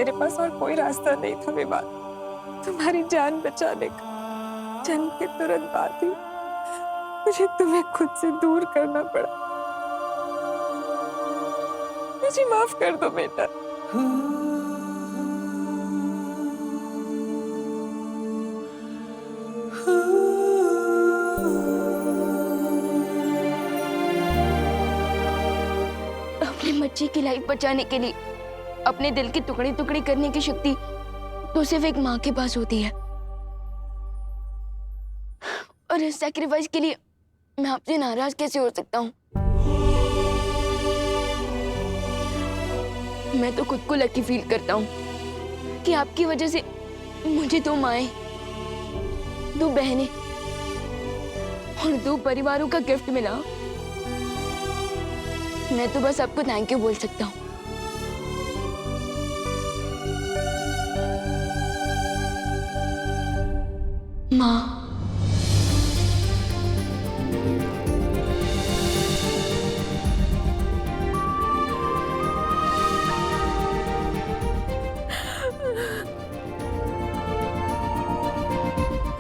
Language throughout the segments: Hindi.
मेरे पास और कोई रास्ता नहीं था विवान, तुम्हारी जान बचाने का। जन्म के तुरंत बाद ही मुझे तुम्हें खुद से दूर करना पड़ा। मुझे माफ कर दो बेटा। अपनी बच्ची की लाइफ बचाने के लिए अपने दिल की टुकड़ी टुकड़ी करने की शक्ति तो सिर्फ एक माँ के पास होती है, और इस सैक्रिफाइस के लिए मैं आपसे नाराज कैसे हो सकता हूँ? मैं तो खुद को लकी फील करता हूँ कि आपकी वजह से मुझे 2 माएं, 2 बहनें और 2 परिवारों का गिफ्ट मिला। मैं तो बस आपको थैंक यू बोल सकता हूँ। माँ,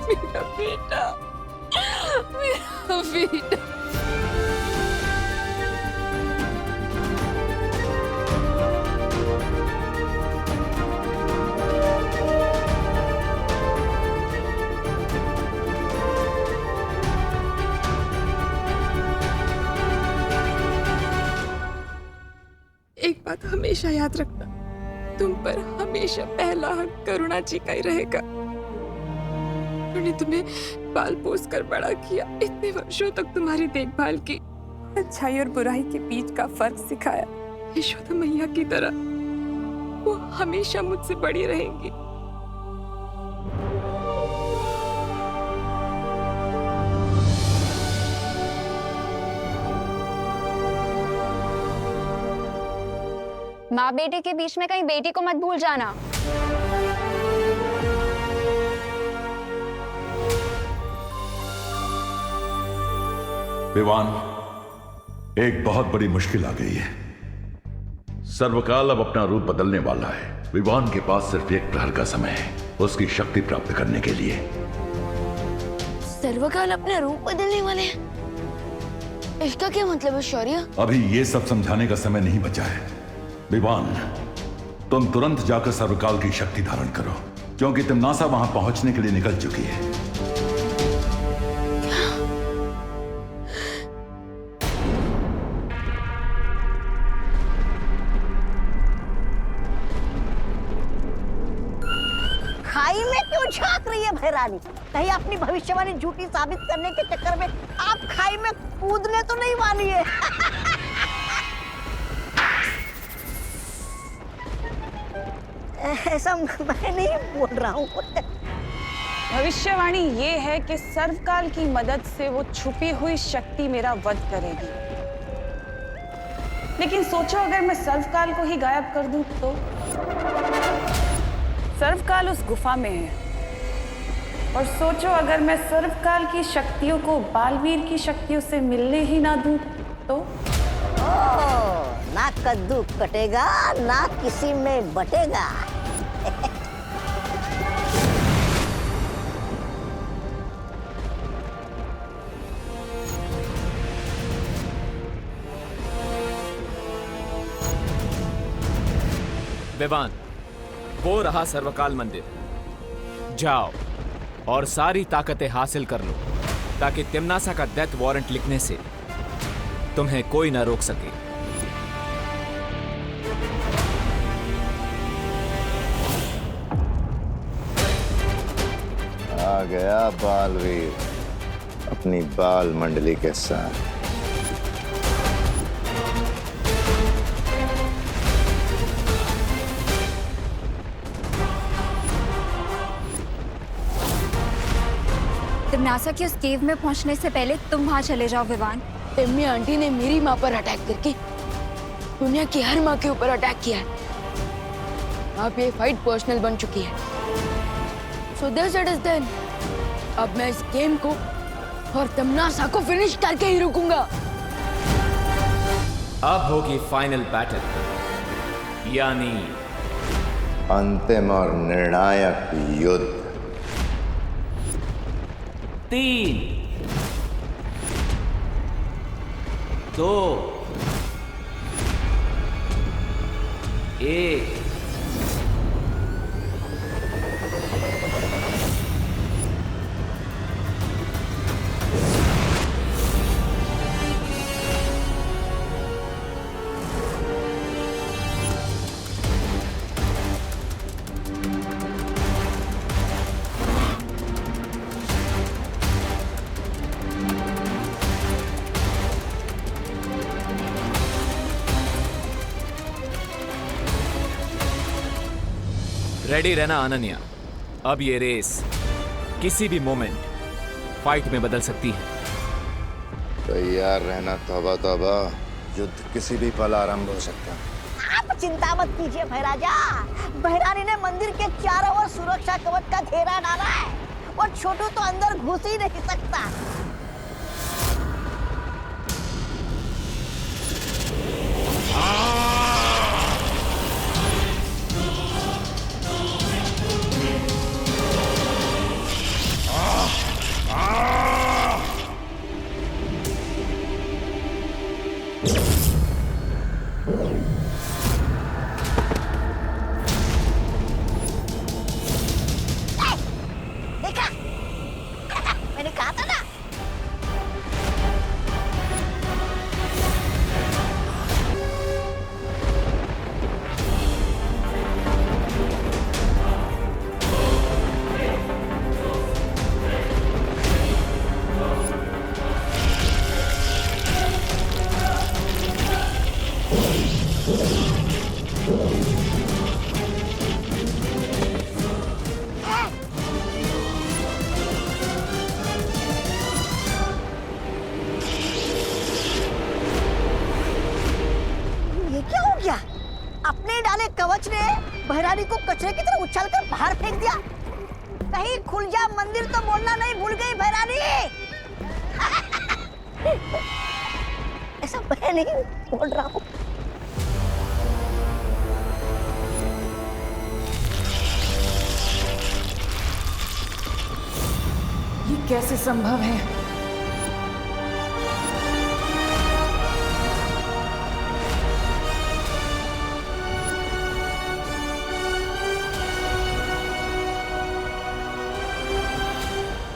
मेरा बेटा, मेरा बेटा। एक बात हमेशा याद रखना, तुम पर हमेशा पहला हक करुणा जी का ही रहेगा। उन्होंने तुम्हें पाल पोस कर बड़ा किया, इतने वर्षों तक तुम्हारी देखभाल की, अच्छाई और बुराई के बीच का फर्क सिखाया। यशोदा मैया की तरह वो हमेशा मुझसे बड़ी रहेंगी। माँ बेटे के बीच में कहीं बेटी को मत भूल जाना। विवान, एक बहुत बड़ी मुश्किल आ गई है। सर्वकाल अब अपना रूप बदलने वाला है। विवान के पास सिर्फ 1 प्रहर का समय है उसकी शक्ति प्राप्त करने के लिए। सर्वकाल अपना रूप बदलने वाले हैं? इसका क्या मतलब है शौर्य? अभी ये सब समझाने का समय नहीं बचा है। विवान, तुम तुरंत जाकर सर्वकाल की शक्ति धारण करो, क्योंकि तिम्नासा वहां पहुंचने के लिए निकल चुकी है। खाई में क्यों झांक रही है भैरानी? कहीं अपनी भविष्यवाणी झूठी साबित करने के चक्कर में आप खाई में कूदने तो नहीं वाली है? ऐसा मैं नहीं बोल रहा हूँ। भविष्यवाणी ये है कि सर्वकाल की मदद से वो छुपी हुई शक्ति मेरा वध करेगी। लेकिन सोचो अगर मैं सर्वकाल को ही गायब कर दूं तो? सर्वकाल उस गुफा में है, और सोचो अगर मैं सर्वकाल की शक्तियों को बालवीर की शक्तियों से मिलने ही ना दूं तो? ना कद्दू कटेगा ना किसी में बटेगा। विवान, वो रहा सर्वकाल मंदिर। जाओ और सारी ताकतें हासिल कर लो ताकि तिम्नासा का डेथ वारंट लिखने से तुम्हें कोई ना रोक सके। आ गया बालवीर अपनी बाल मंडली के साथ। तिम्नासा की उस केव में पहुंचने से पहले तुम वहां चले जाओ विवान। तिम्मी आंटी ने मेरी माँ पर अटैक करके दुनिया की हर माँ के ऊपर अटैक किया है। अब ये फाइट पर्सनल बन चुकी है। So this it is then. अब मैं इस गेम को और तिम्नासा को फिनिश करके ही रुकूंगा। अब होगी फाइनल बैटल, यानी अंतिम और निर्णायक युद्ध। 3, 2, 1। रेडी रहना अनन्या। अब ये रेस किसी भी मोमेंट फाइट में बदल सकती है। तैयार रहना तौबा तौबा, युद्ध किसी भी पल आरंभ हो सकता है। आप चिंता मत कीजिए भैराजा, भैरानी ने मंदिर के चारों ओर सुरक्षा कवच का घेरा डाला है और छोटू तो अंदर घुस ही नहीं सकता। देखा मैंने कहा था ना। ये क्या हो गया? अपने डाले कवच ने भैरानी को कचरे की तरह उछालकर बाहर फेंक दिया। कहीं खुल जा मंदिर तो बोलना नहीं भूल गई भैरानी। ऐसा मैं नहीं बोल रहा हूँ। ये कैसे संभव है?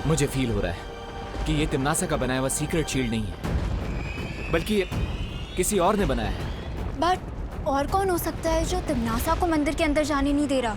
मुझे फील हो रहा है कि ये तिम्नासा का बनाया हुआ सीक्रेट शील्ड नहीं है, बल्कि ये किसी और ने बनाया है। बट और कौन हो सकता है जो तिम्नासा को मंदिर के अंदर जाने नहीं दे रहा?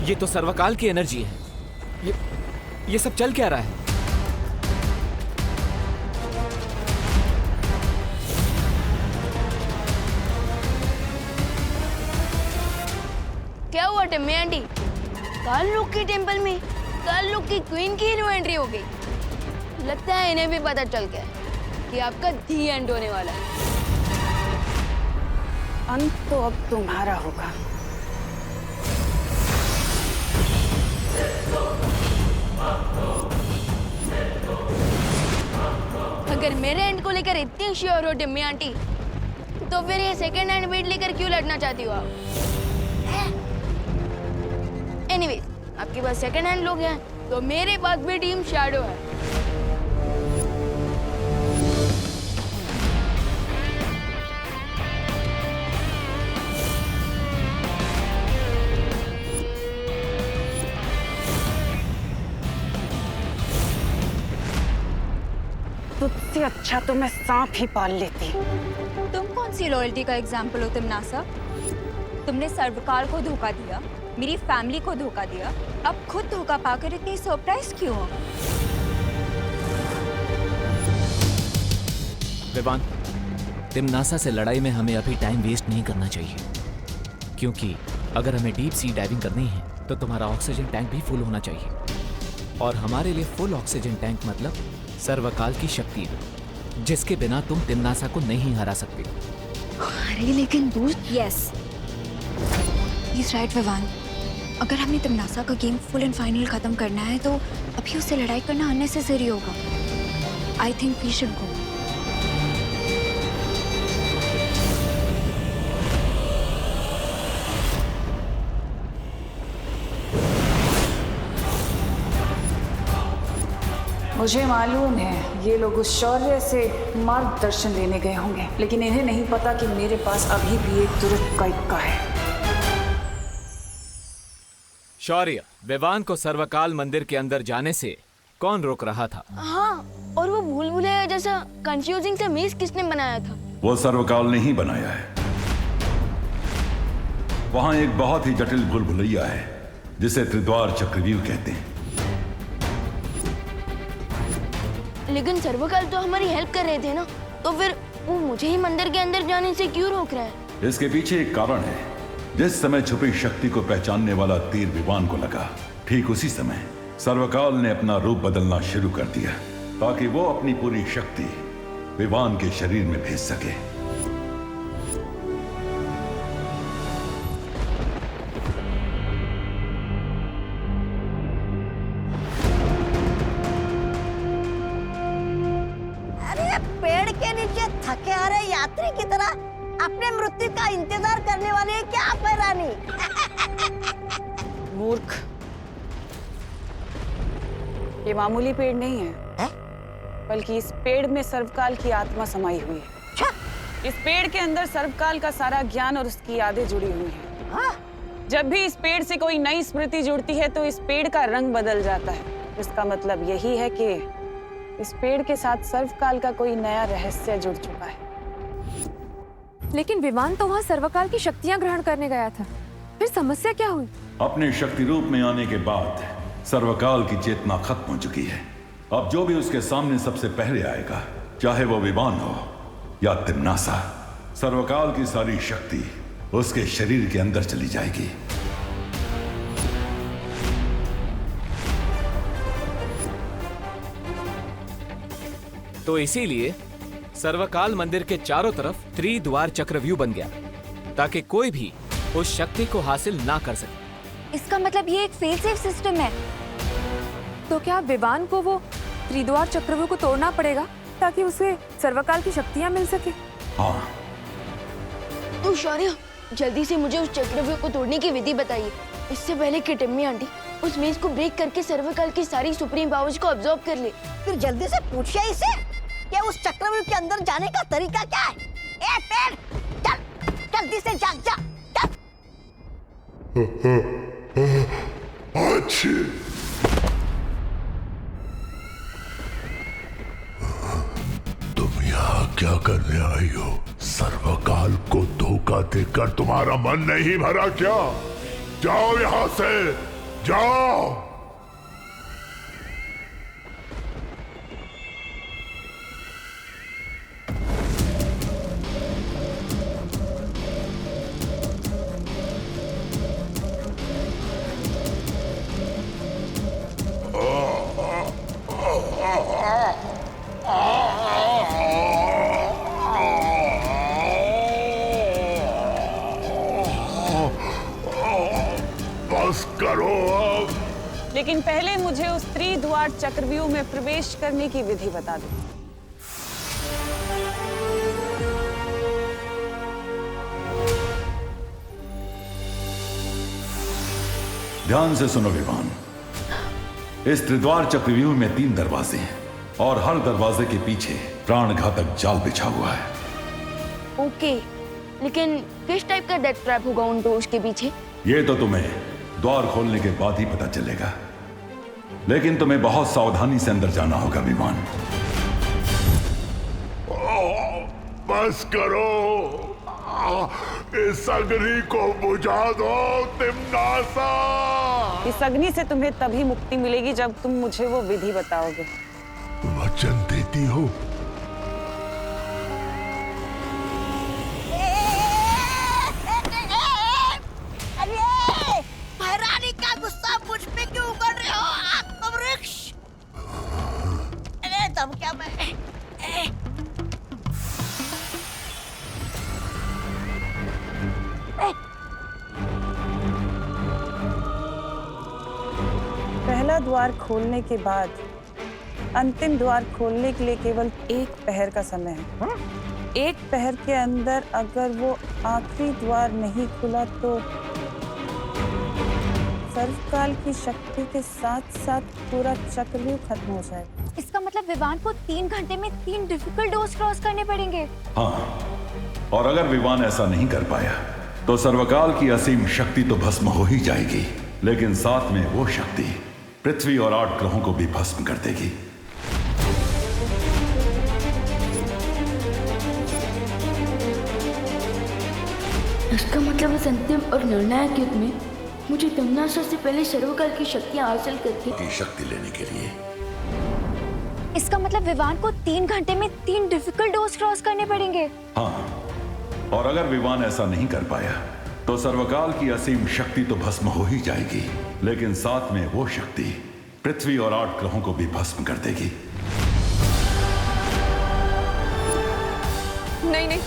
ये तो सर्वकाल की एनर्जी है। ये सब चल क्या रहा है? क्या हुआ टिम्मी आंटी? कालूक के टेंपल में कालूक की क्वीन की न्यू एंट्री हो गई। लगता है इन्हें भी पता चल गया कि आपका दी एंड होने वाला है। अंत तो अब तुम्हारा होगा। अगर मेरे एंड को लेकर इतनी श्योर हो टिम्मी आंटी, तो फिर ये सेकंड हैंड वेट लेकर क्यों लड़ना चाहती हो आप? एनीवेज, आपके पास सेकंड हैंड लोग हैं तो मेरे पास भी टीम शैडो है। तुझसे अच्छा तो मैं सांप ही पाल लेती। तुम कौन सी लॉयल्टी का एग्जाम्पल हो तिमनासा? तुमने सर्वकाल को धोखा दिया, मेरी फैमिली को धोखा दिया, अब खुद धोखा पाकर इतनी सरप्राइज क्यों हो? विवान, तिमनासा से लड़ाई में हमें अभी टाइम वेस्ट नहीं करना चाहिए, क्योंकि अगर हमें डीप सी डाइविंग करनी है तो तुम्हारा ऑक्सीजन टैंक भी फुल होना चाहिए, और हमारे लिए फुल ऑक्सीजन टैंक मतलब सर्वकाल की शक्ति, जिसके बिना तुम तिमनासा को नहीं हरा सकते। अरे लेकिन दोस्त, यस इज राइट विवान, अगर हमें तिमनासा का गेम फुल एंड फाइनल खत्म करना है तो अभी उससे लड़ाई करना अननेसेसरी होगा। I think we should go. मुझे मालूम है ये लोग उस शौर्य से मार्गदर्शन लेने गए होंगे, लेकिन इन्हें नहीं पता कि मेरे पास अभी भी एक तुरंत का इक्का है। शौर्य, विवान को सर्वकाल मंदिर के अंदर जाने से कौन रोक रहा था? हाँ, और वो भूल भुलैया जैसा कंफ्यूजिंग सा मेज किसने बनाया था? वो सर्वकाल ने ही बनाया है। वहां एक बहुत ही जटिल भूल भुलैया है जिसे त्रिद्वार चक्रव्यूह कहते हैं। लेकिन सर्वकाल तो हमारी हेल्प कर रहे थे ना, तो फिर वो मुझे ही मंदिर के अंदर जाने से क्यों रोक रहा है? इसके पीछे एक कारण है। जिस समय छुपी शक्ति को पहचानने वाला तीर विवान को लगा, ठीक उसी समय सर्वकाल ने अपना रूप बदलना शुरू कर दिया ताकि वो अपनी पूरी शक्ति विवान के शरीर में भेज सके। अरे पेड़ के नीचे थके आ रहे यात्री की तरह अपने मृत्यु का इंतजार करने वाले हैं क्या आप, रानी? मूर्ख, ये मामूली पेड़ नहीं है, बल्कि इस पेड़ में सर्वकाल की आत्मा समाई हुई है। इस पेड़ के अंदर सर्वकाल का सारा ज्ञान और उसकी यादें जुड़ी हुई हैं। जब भी इस पेड़ से कोई नई स्मृति जुड़ती है तो इस पेड़ का रंग बदल जाता है। इसका मतलब यही है कि इस पेड़ के साथ सर्वकाल का कोई नया रहस्य जुड़ चुका है। लेकिन विवान तो वहाँ सर्वकाल की शक्तियाँ ग्रहण करने गया था, फिर समस्या क्या हुई? अपने शक्ति रूप में आने के बाद सर्वकाल की चेतना खत्म हो चुकी है। अब जो भी उसके सामने सबसे पहले आएगा, चाहे वो विवान हो या तिमनासा, सर्वकाल की सारी शक्ति उसके शरीर के अंदर चली जाएगी। तो इसीलिए सर्वकाल मंदिर के चारों तरफ त्रिद्वार चक्रव्यूह बन गया ताकि कोई भी उस शक्ति को हासिल ना कर सके। इसका मतलब ये एक फेल सेफ सिस्टम है। तो क्या विवान को वो त्रिद्वार चक्रव्यूह को तोड़ना पड़ेगा ताकि उसे सर्वकाल की शक्तियाँ मिल सके? हाँ। तो शौर्य, जल्दी से मुझे उस चक्रव्यूह को तोड़ने की विधि बताइए, इससे पहले कि टिम्मी आंटी उस मेज को ब्रेक करके सर्वकाल की सारी सुप्रीम पावर्स को अब्सॉर्ब कर ले। फिर जल्दी से पूछिए इसे कि उस चक्रव्यूह के अंदर जाने का तरीका क्या है। ए पेड़, चल, जल्दी से जा, चल। अच्छी। तुम यहाँ क्या करने आई हो? सर्वकाल को धोखा देकर तुम्हारा मन नहीं भरा क्या? जाओ यहाँ से, जाओ। बस करो अब। लेकिन पहले मुझे उस त्रिद्वार चक्रव्यूह में प्रवेश करने की विधि बता दो। ध्यान से सुनो विवान। इस त्रिद्वार चक्रव्यूह में 3 दरवाजे हैं और हर दरवाजे के पीछे प्राणघातक जाल बिछा हुआ है। ओके, लेकिन किस टाइप का डेथ ट्रैप होगा उन डोर्स के पीछे? ये तो तुम्हें द्वार खोलने के बाद ही पता चलेगा, लेकिन तुम्हें बहुत सावधानी से अंदर जाना होगा विमान। बस करो, इस अग्नि को बुझा दो तिम्नासा। इस अग्नि से तुम्हें तभी मुक्ति मिलेगी जब तुम मुझे वो विधि बताओगे। वचन देती हो? अरे महारानी का गुस्सा मुझ पे क्यों उगल रहे हो आत्मवृक्ष? अरे तब क्या मैं पहला द्वार खोलने के बाद अंतिम द्वार खोलने के लिए केवल 1 पहर का समय है। 1 पहर के अंदर अगर वो आखिरी द्वार नहीं खुला तो सर्वकाल की शक्ति के साथ साथ पूरा चक्रव्यूह खत्म हो जाएगा। इसका मतलब विवान को 3 घंटे में 3 डिफिकल्ट डोर्स क्रॉस करने पड़ेंगे। हाँ, और अगर विवान ऐसा नहीं कर पाया तो सर्वकाल की असीम शक्ति तो भस्म हो ही जाएगी, लेकिन साथ में वो शक्ति पृथ्वी और 8 ग्रहों को भी भस्म कर देगी। इसका मतलब इस अंतिम और निर्णायक युद्ध में मुझे तिम्नासा से पहले सर्वकाल की शक्तियां हासिल करके शक्ति लेने के लिए। इसका मतलब विवान को 3 घंटे में 3 डिफिकल्ट डोर्स क्रॉस करने पड़ेंगे। हाँ, और अगर विवान ऐसा नहीं कर पाया तो सर्वकाल की असीम शक्ति तो भस्म हो ही जाएगी, लेकिन साथ में वो शक्ति पृथ्वी और 8 ग्रहों को भी भस्म कर देगी। नहीं नहीं,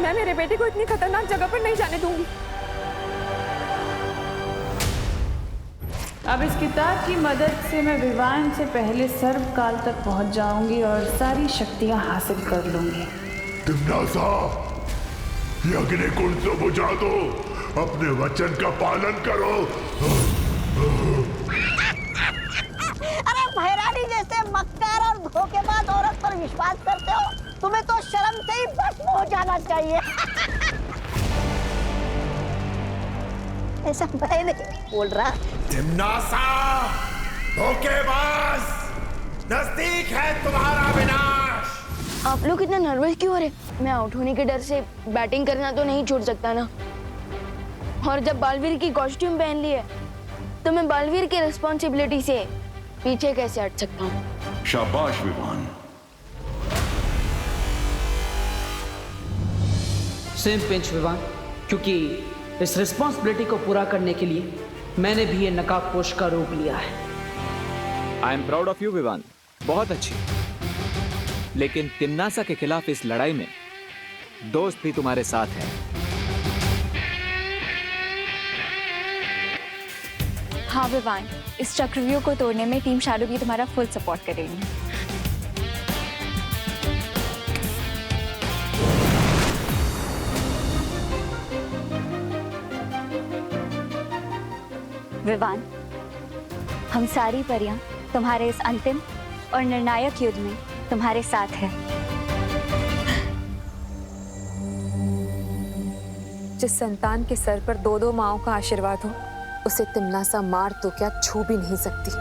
मैं मेरे बेटे को इतनी खतरनाक जगह पर नहीं जाने दूंगी। अब इस किताब की मदद से मैं विवान से पहले सर्वकाल तक पहुंच जाऊंगी और सारी शक्तियां हासिल कर लूंगी। तिम्नासा, ये अग्निकुंड तो बुझा दो, अपने वचन का पालन करो। अरे महारानी जैसे मक्कार और धोखेबाज औरत पर विश्वास करते हो? तुम्हें तो शर्म से ही भस्म हो जाना चाहिए। ऐसा मैं नहीं बोल रहा। तिम्नासा, धोखेबाज, नजदीक है तुम्हारा विनाश। आप लोग इतना नर्वस क्यों हो रहे? मैं आउट होने के डर से बैटिंग करना तो नहीं छोड़ सकता ना। और जब बालवीर की कॉस्ट्यूम पहन ली है तो मैं बालवीर की रिस्पॉन्सिबिलिटी से पीछे कैसे हट सकता हूँ? शाबाश विवान। सेम पिंच विवान, क्योंकि इस रिस्पॉन्सिबिलिटी को पूरा करने के लिए मैंने भी ये नकाबपोश का रूप लिया है। I am proud of you Vivaan, बहुत अच्छी। लेकिन तिम्नासा के खिलाफ इस लड़ाई में दोस्त भी तुम्हारे साथ है। हाँ विवान, इस चक्रव्यूह को तोड़ने में टीम शैडो भी तुम्हारा फुल सपोर्ट करेगी। विवान, हम सारी परियां तुम्हारे इस अंतिम और निर्णायक युद्ध में तुम्हारे साथ है। जिस संतान के सर पर 2-2 माओं का आशीर्वाद हो, उसे तिम्नासा मार तो क्या छू भी नहीं सकती।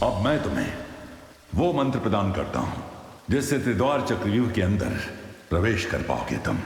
अब मैं तुम्हें वो मंत्र प्रदान करता हूं जिससे त्रिद्वार चक्रव्यूह के अंदर प्रवेश कर पाओगे तुम।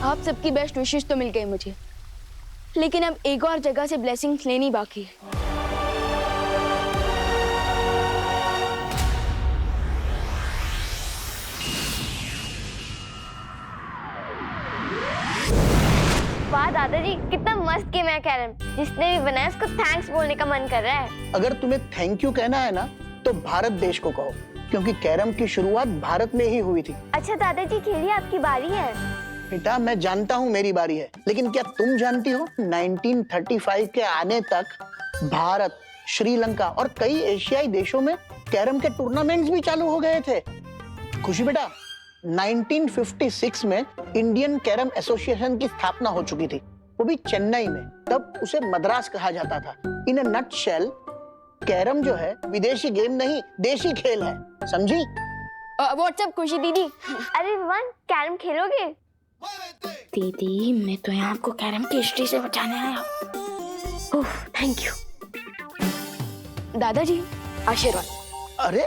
आप सबकी बेस्ट विशेष तो मिल गई मुझे, लेकिन अब एक और जगह से ब्लेसिंग्स लेनी बाकी है। वाह दादाजी, कितना मस्त गेम है कैरम। जिसने भी बनाया उसको थैंक्स बोलने का मन कर रहा है। अगर तुम्हें थैंक यू कहना है ना तो भारत देश को कहो, क्योंकि कैरम की शुरुआत भारत में ही हुई थी। अच्छा दादाजी, खेलिए, आपकी बारी है। बेटा मैं जानता हूँ मेरी बारी है, लेकिन क्या तुम जानती हो 1935 के आने तक भारत, श्रीलंका और कई एशियाई देशों में कैरम के टूर्नामेंट्स भी चालू हो गए थे। खुशी बेटा, 1956 में इंडियन कैरम एसोसिएशन की स्थापना हो चुकी थी, वो भी चेन्नई में। तब उसे मद्रास कहा जाता था। इन अ नटशेल कैरम जो है विदेशी गेम नहीं, देशी खेल है, समझी? व्हाट्सएप खुशी दीदी। अरे विवान, कैरम खेलोगे? दीदी मैं तो यहाँ आपको कैरम की हिस्ट्री से बचाने आया। थैंक यू दादाजी, आशीर्वाद। अरे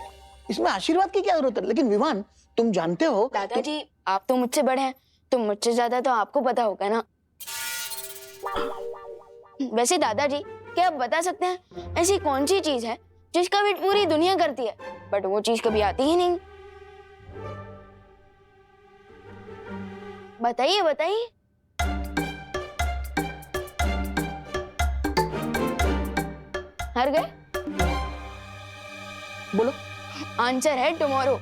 इसमें आशीर्वाद की क्या जरूरत है? लेकिन विवान तुम जानते हो दादाजी आप तो मुझसे बड़े हैं, तो मुझसे ज्यादा तो आपको पता होगा ना। वैसे दादाजी क्या आप बता सकते हैं ऐसी कौन सी चीज है जिसका वेट पूरी दुनिया करती है बट वो चीज कभी आती ही नहीं? बताइए बताइए। हार गए? बोलो। आंसर है टुमारो,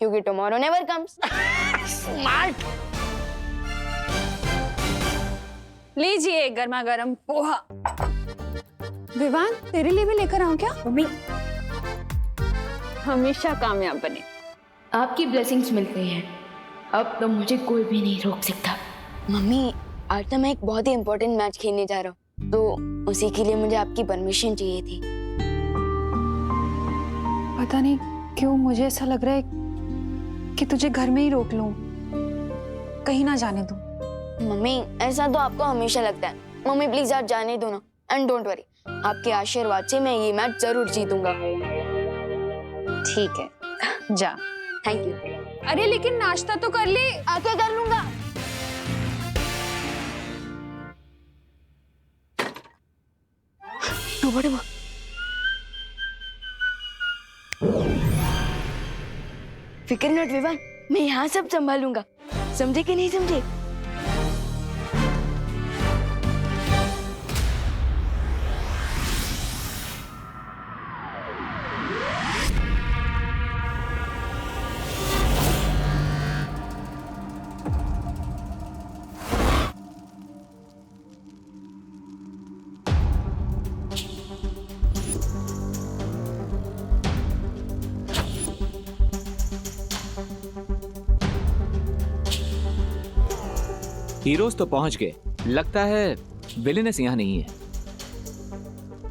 क्योंकि टुमारो नेवर कम्स। स्मार्ट। लीजिए गर्मा गर्म पोहा। विवान, तेरे लिए भी लेकर आऊं क्या? मम्मी हमेशा कामयाब बने। आपकी ब्लेसिंग्स मिल गई हैं, अब तो मुझे कोई भी नहीं रोक सकता। मम्मी आज तो मैं एक बहुत ही इम्पोर्टेंट मैच खेलने जा रहा हूँ, तो उसी के लिए मुझे आपकी परमिशन चाहिए थी। पता नहीं क्यों मुझे ऐसा लग रहा है कि तुझे घर में ही रोक लूं, कहीं ना जाने दूं। मम्मी ऐसा तो आपको हमेशा लगता है। मम्मी प्लीज आज जाने दो ना, एंड डोंट वरी, आपके आशीर्वाद से मैं ये मैच जरूर जीतूंगा। ठीक है, जा। Thank you. अरे लेकिन नाश्ता तो कर ले। आके कर लूंगा। फिक्र नॉट विवान, मैं यहाँ सब संभालूंगा, समझे कि नहीं समझे? हीरोज तो पहुंच गए, लगता है विलेनेस यहाँ नहीं है।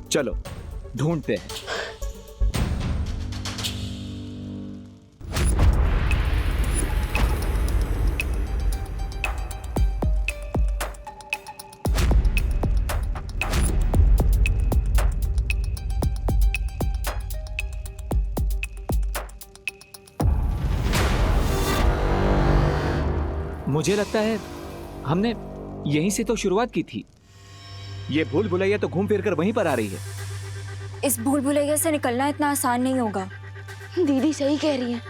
चलो ढूंढते हैं। मुझे लगता है हमने यहीं से तो शुरुआत की थी। ये भूल भुलैया तो घूम फिर कर वहीं पर आ रही है। इस भूल भुलैया से निकलना इतना आसान नहीं होगा। दीदी सही कह रही है।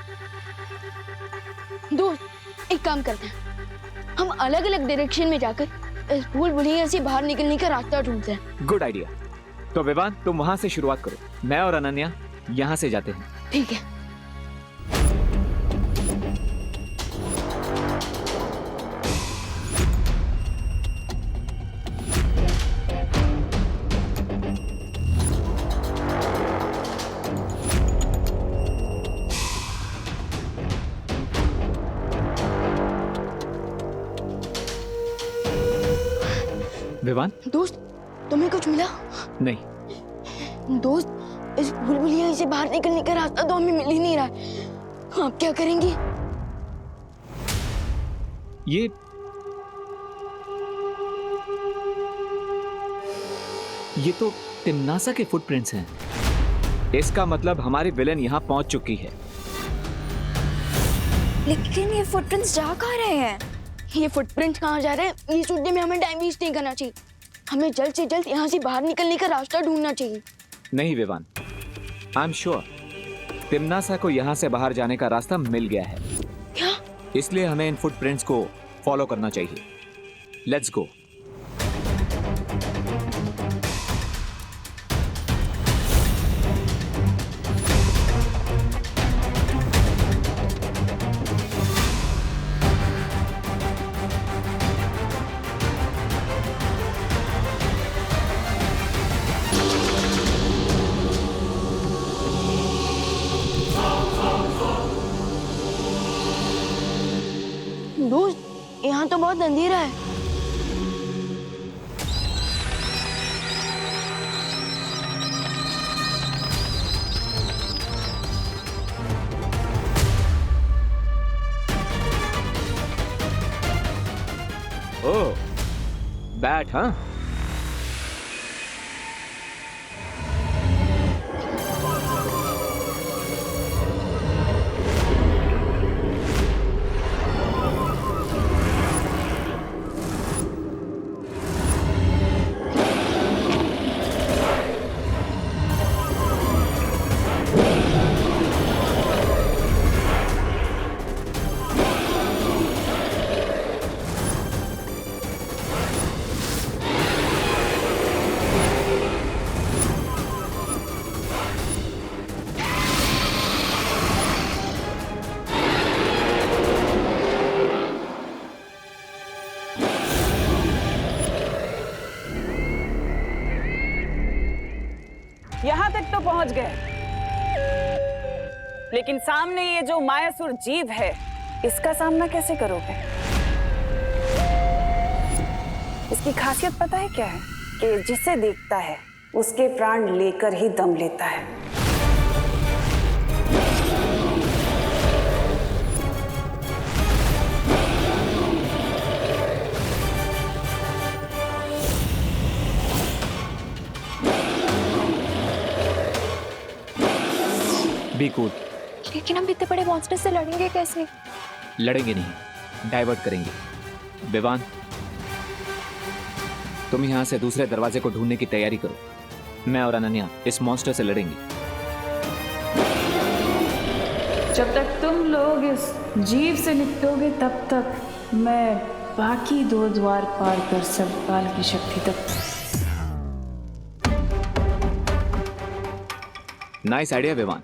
दोस्त एक काम करते हैं, हम अलग अलग डायरेक्शन में जाकर इस भूल भुलैया से बाहर निकलने का रास्ता ढूंढते हैं। Good idea. तो विवान तुम वहां से शुरुआत करो, मैं और अनन्या यहाँ से जाते हैं। ठीक है। विवान दोस्त तुम्हें कुछ मिला? नहीं दोस्त, इस भूल भुलैया से बाहर निकलने का रास्ता तो हमें मिल ही नहीं रहा है। आप क्या करेंगे? ये तो तिम्नासा के फुटप्रिंट्स हैं। इसका मतलब हमारी विलेन यहाँ पहुंच चुकी है। लेकिन ये फुटप्रिंट्स जा कहाँ रहे हैं? ये फुटप्रिंट कहाँ जा रहे हैं ये सोचने में हमें टाइम वेस्ट नहीं करना चाहिए। हमें जल्द से जल्द यहाँ से बाहर निकलने का रास्ता ढूंढना चाहिए। नहीं विवान, आई एम श्योर तिम्नासा को यहाँ से बाहर जाने का रास्ता मिल गया है। क्या? इसलिए हमें इन फुटप्रिंट्स को फॉलो करना चाहिए। Let's go. दोस्त यहाँ तो बहुत अंधेरा है। ओह, बैट हाँ? यहाँ तक तो पहुंच गए, लेकिन सामने ये जो मायासुर जीव है, इसका सामना कैसे करोगे? इसकी खासियत पता है क्या है? कि जिसे देखता है उसके प्राण लेकर ही दम लेता है। Be cool. लेकिन हम इतने बड़े मॉन्स्टर से लड़ेंगे कैसे? लड़ेंगे नहीं, डाइवर्ट करेंगे। विवान, तुम यहाँ से दूसरे दरवाजे को ढूंढने की तैयारी करो। मैं और अनन्या इस मॉन्स्टर से लड़ेंगे। जब तक तुम लोग इस जीव से निपटोगे तब तक मैं बाकी 2 द्वार पार कर सर्वकाल की शक्ति तक। Nice idea Vivaan.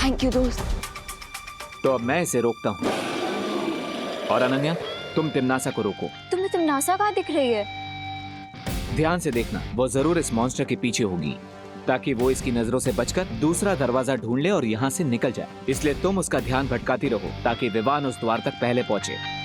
Thank you दोस्त। तो अब मैं इसे रोकता हूँ और अनन्या तुम तिम्नासा को रोको। तुम्हें तिम्नासा कहाँ दिख रही है? ध्यान से देखना, वो जरूर इस मॉन्स्टर के पीछे होगी ताकि वो इसकी नजरों से बचकर दूसरा दरवाजा ढूंढ ले और यहाँ से निकल जाए। इसलिए तुम उसका ध्यान भटकाती रहो ताकि विवान उस द्वार तक पहले पहुंचे।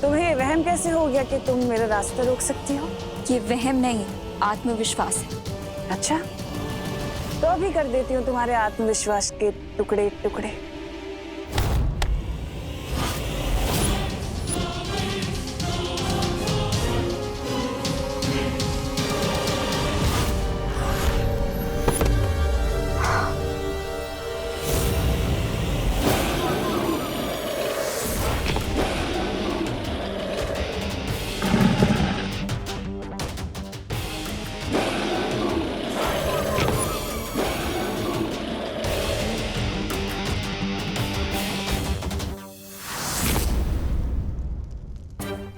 तुम्हें वहम कैसे हो गया कि तुम मेरा रास्ता रोक सकती हो? ये वहम नहीं, आत्मविश्वास है। अच्छा, तो अभी कर देती हूँ तुम्हारे आत्मविश्वास के टुकड़े टुकड़े।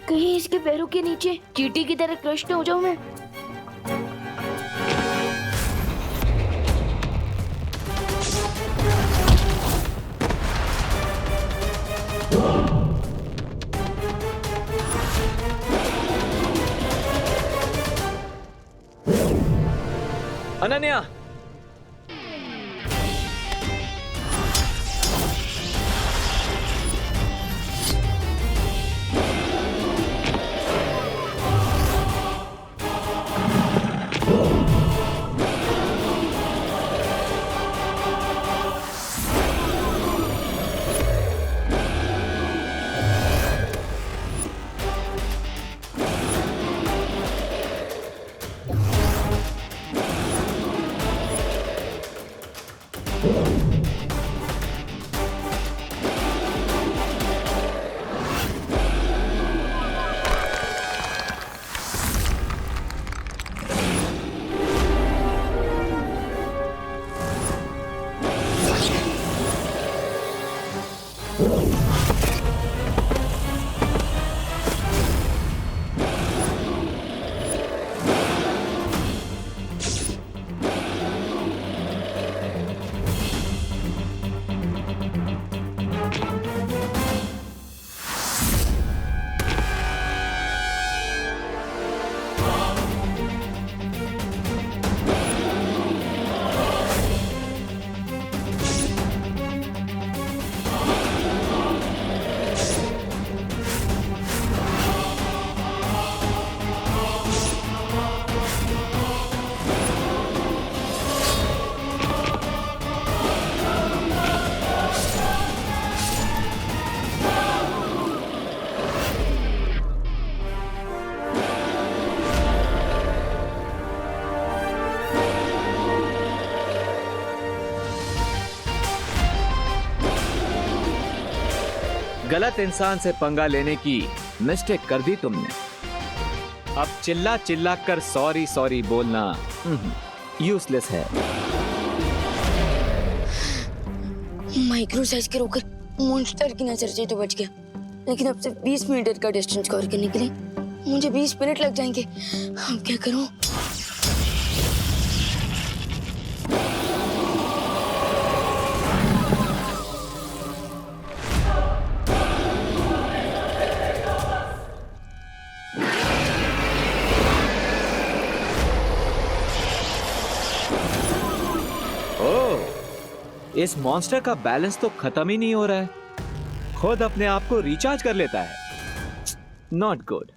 कहीं इसके पैरों के नीचे चींटी की तरह क्रश न हो जाऊं मैं। अनन्या, गलत इंसान से पंगा लेने की मिस्टेक कर दी तुमने। अब चिल्ला चिल्ला कर सॉरी सॉरी बोलना यूजलेस है। माइक्रो साइज के रोकर मॉन्स्टर की नजर से तो बच गया, लेकिन अब सिर्फ 20 मीटर का डिस्टेंस कवर करने के लिए मुझे 20 मिनट लग जाएंगे। अब क्या करूं? इस मॉन्स्टर का बैलेंस तो खत्म ही नहीं हो रहा है, खुद अपने आप को रिचार्ज कर लेता है। Not good.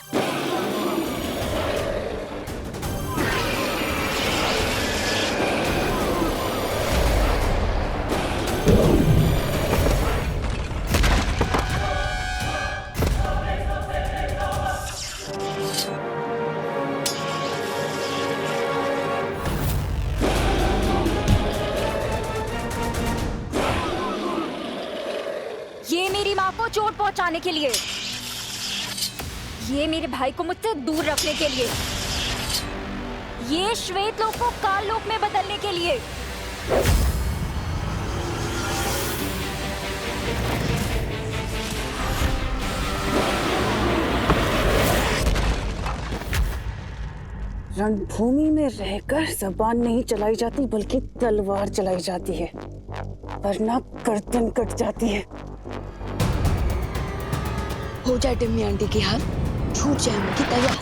ये मेरी माँ को चोट पहुंचाने के लिए, ये मेरे भाई को मुझसे दूर रखने के लिए, ये श्वेत लोक को काल लोक में बदलने के लिए। रणभूमि में रहकर जबान नहीं चलाई जाती बल्कि तलवार चलाई जाती है, वरना गर्दन कट जाती है। हो जाए टिम्मी आंटी की हार, छूट जाए उनकी तैयार।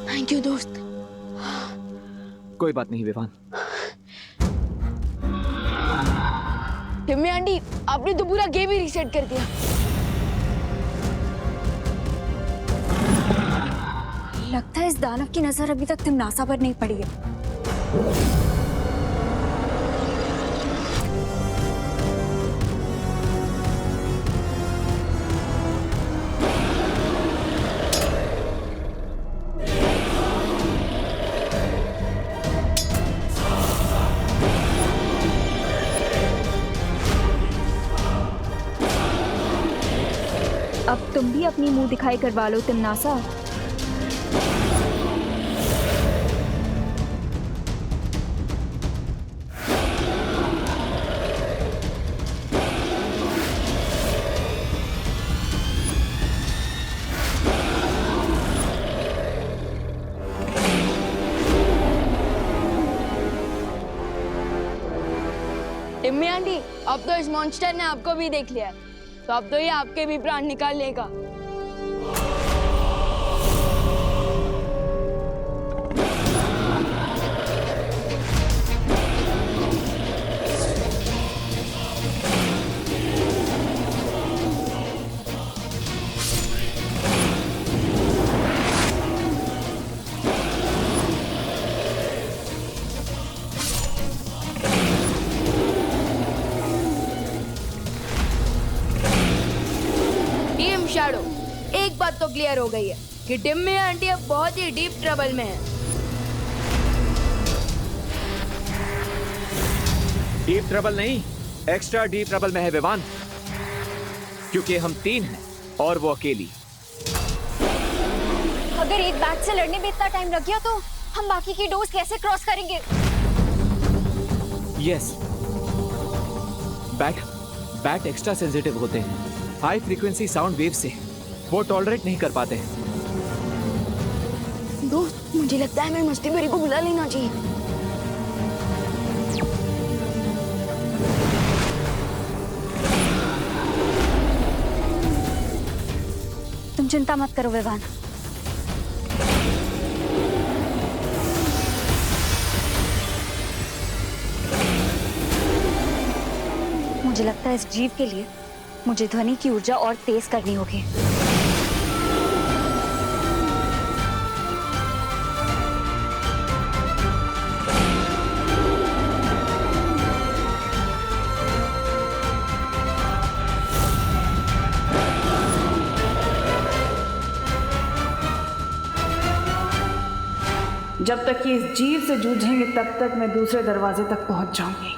थैंक यू दोस्त। कोई बात नहीं विवान। टिम्मी आंटी, आपने तो पूरा गेम ही रीसेट कर दिया। लगता है इस दानव की नजर अभी तक तिमनासा पर नहीं पड़ी है। अब तुम भी अपनी मुंह दिखाई करवा लो तिमनासा। डिम्मी आंटी, अब तो इस मॉन्स्टर ने आपको भी देख लिया है, तो अब तो ये आपके भी प्राण निकाल लेगा। शैडो, एक बात तो क्लियर हो गई है कि डिम्मी आंटी अब बहुत ही डीप ट्रबल में है। डीप ट्रबल नहीं, एक्स्ट्रा डीप ट्रबल में है विवान, क्योंकि हम 3 हैं और वो अकेली। अगर एक बैट से लड़ने में इतना टाइम लग गया तो हम बाकी की डोर्स कैसे क्रॉस करेंगे? यस, बैट एक्स्ट्रा सेंसिटिव होते हैं। हाई फ्रीक्वेंसी साउंड वेव से वो टॉलरेट नहीं कर पाते हैं। दोस्त, मुझे लगता है हमें मस्ती भरी को बुला लेना चाहिए। तुम चिंता मत करो विवान, मुझे लगता है इस जीव के लिए मुझे ध्वनि की ऊर्जा और तेज करनी होगी। जब तक ये इस जीव से जूझेंगे तब तक मैं दूसरे दरवाजे तक पहुंच जाऊंगी।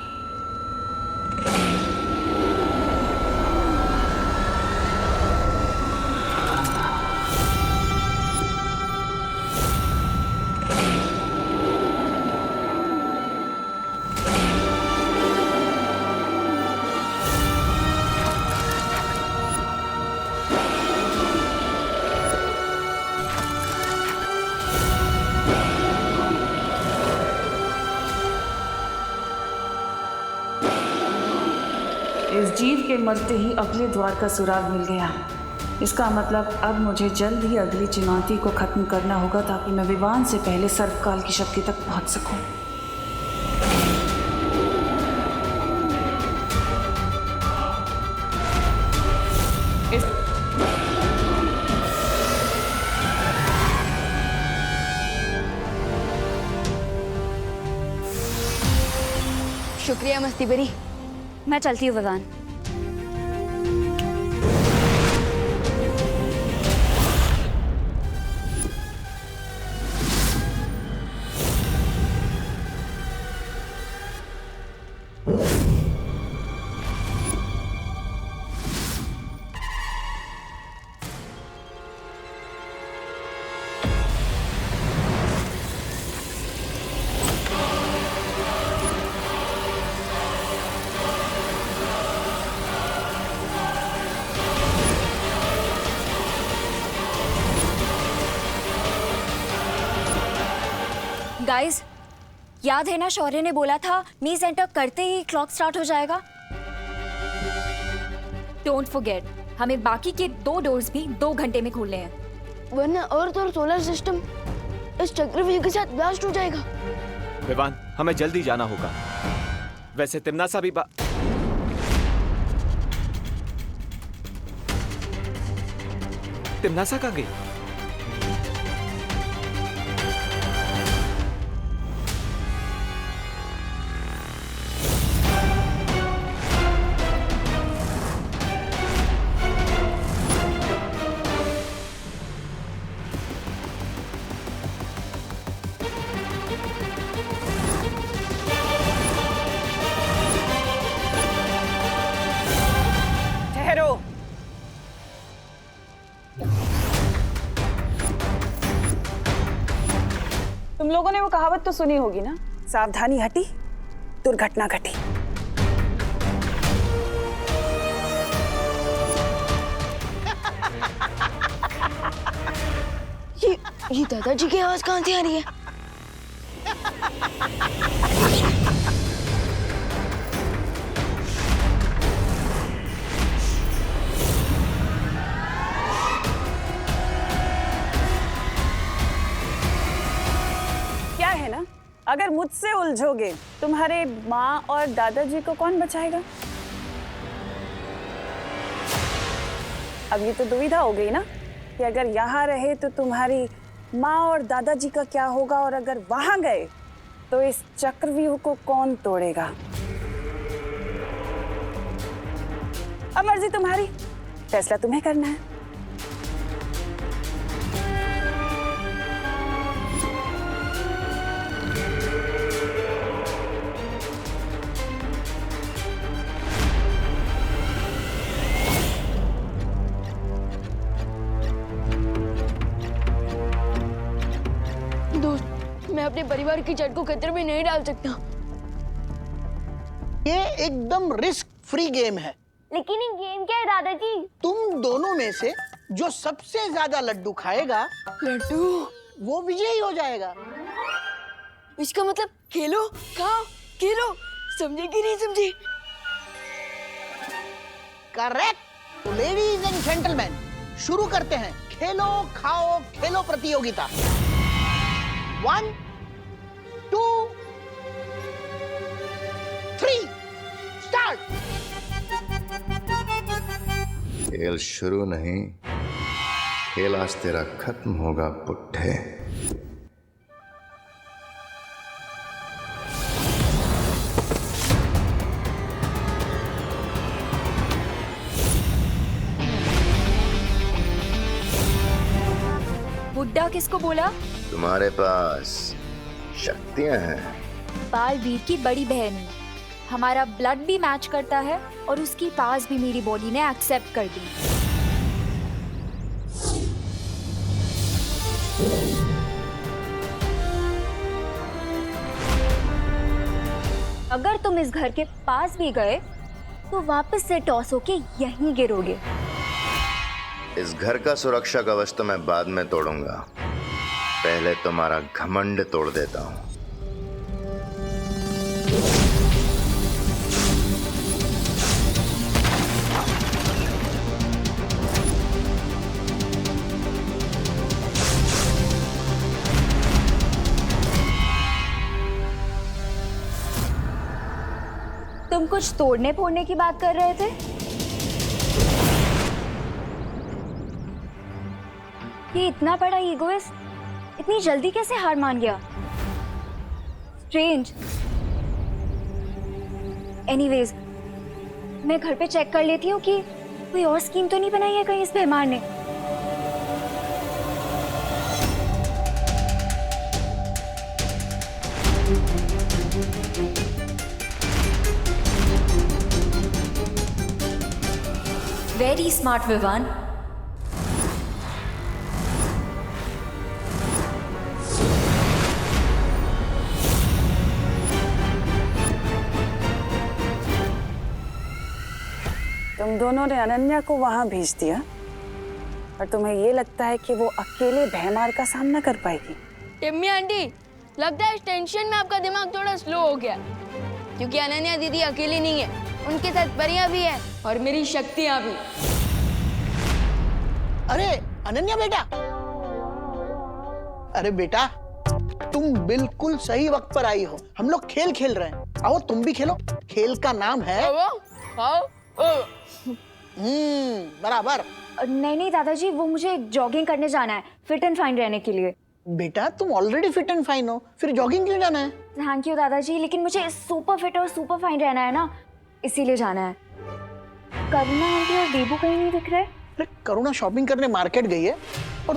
इस जीव के मरते ही अगले द्वार का सुराग मिल गया। इसका मतलब अब मुझे जल्द ही अगली चुनौती को खत्म करना होगा ताकि मैं विवान से पहले सर्वकाल की शक्ति तक पहुंच सकूं। शुक्रिया मस्ती भरी। मैं चलती हूँ विवान। गाइस, याद है ना शौर्य ने बोला था मीज एंटर करते ही क्लॉक स्टार्ट हो जाएगा। डोंट फॉरगेट, हमें बाकी के 2 डोर्स भी 2 घंटे में खोलने हैं, वरना अर्थ और सोलर सिस्टम इस चक्रव्यूह के साथ ब्लास्ट हो जाएगा। विवान, हमें जल्दी जाना होगा। वैसे तिमनासा भी तिमनासा कहाँ गई? तुम लोगों ने वो कहावत तो सुनी होगी ना, सावधानी हटी दुर्घटना घटी। ये दादाजी की आवाज कहाँ से आ रही है? अगर मुझसे उलझोगे तुम्हारे माँ और दादाजी को कौन बचाएगा? अब ये तो दुविधा हो गई ना कि अगर यहाँ रहे तो तुम्हारी माँ और दादाजी का क्या होगा, और अगर वहां गए तो इस चक्रव्यूह को कौन तोड़ेगा? अब मर्जी तुम्हारी, फैसला तुम्हें करना है। दोस्त, मैं अपने परिवार की जड़ को खतरे में नहीं डाल सकता। ये एकदम रिस्क फ्री गेम है। लेकिन ये गेम क्या है दादाजी? तुम दोनों में से जो सबसे ज्यादा लड्डू खाएगा, लड्डू, वो विजयी हो जाएगा। इसका मतलब खेलो, खाओ, खेलो, समझे कि नहीं समझे? करेक्ट। लेडीज एंड जेंटलमैन, शुरू करते हैं खेलो खाओ खेलो प्रतियोगिता। 1 2 3 स्टार्ट। खेल शुरू नहीं, खेल आज तेरा खत्म होगा पुट्ठे। बुड्ढा किसको बोला? तुम्हारे पास शक्तियां हैं। बालवीर की बड़ी बहन, हमारा ब्लड भी मैच करता है और उसकी पास भी मेरी बॉडी ने एक्सेप्ट कर दी। अगर तुम इस घर के पास भी गए तो वापस से टॉस होके यहीं गिरोगे। इस घर का सुरक्षा कवच तो मैं बाद में तोड़ूंगा, पहले तुम्हारा घमंड तोड़ देता हूं। तुम कुछ तोड़ने फोड़ने की बात कर रहे थे? ये इतना बड़ा ईगोइस्ट इतनी जल्दी कैसे हार मान गया? स्ट्रेंज। एनीवेज, मैं घर पे चेक कर लेती हूँ कि कोई और स्कीम तो नहीं बनाई है कहीं इस बेईमान ने। Very smart Vivaan. तुम दोनों ने अनन्या को वहां भेज दिया और तुम्हें ये लगता है कि वो अकेले भयमार का सामना कर पाएगी? टिम्मी आंटी, लगता है इस टेंशन में आपका दिमाग थोड़ा स्लो हो गया, क्योंकि अनन्या दीदी अकेली नहीं है, उनके साथ परियां भी है और मेरी शक्तियां भी। अरे अनन्या बेटा, अरे बेटा तुम बिल्कुल सही वक्त पर आई हो। हम लोग खेल खेल रहे हैं, आओ तुम भी खेलो। खेल का नाम है बराबर। नहीं नहीं दादाजी, वो मुझे जॉगिंग करने जाना है, फिट एंड फाइन रहने के लिए। बेटा तुम ऑलरेडी फिट एंड फाइन हो, फिर जॉगिंग क्यों जाना है? थैंक यू दादाजी, लेकिन मुझे सुपर फिट और सुपर फाइन रहना है ना, इसीलिए जाना है। करुणा आंटी और देबू कहीं नहीं दिख रहे। करुणा शॉपिंग करने मार्केट गई है और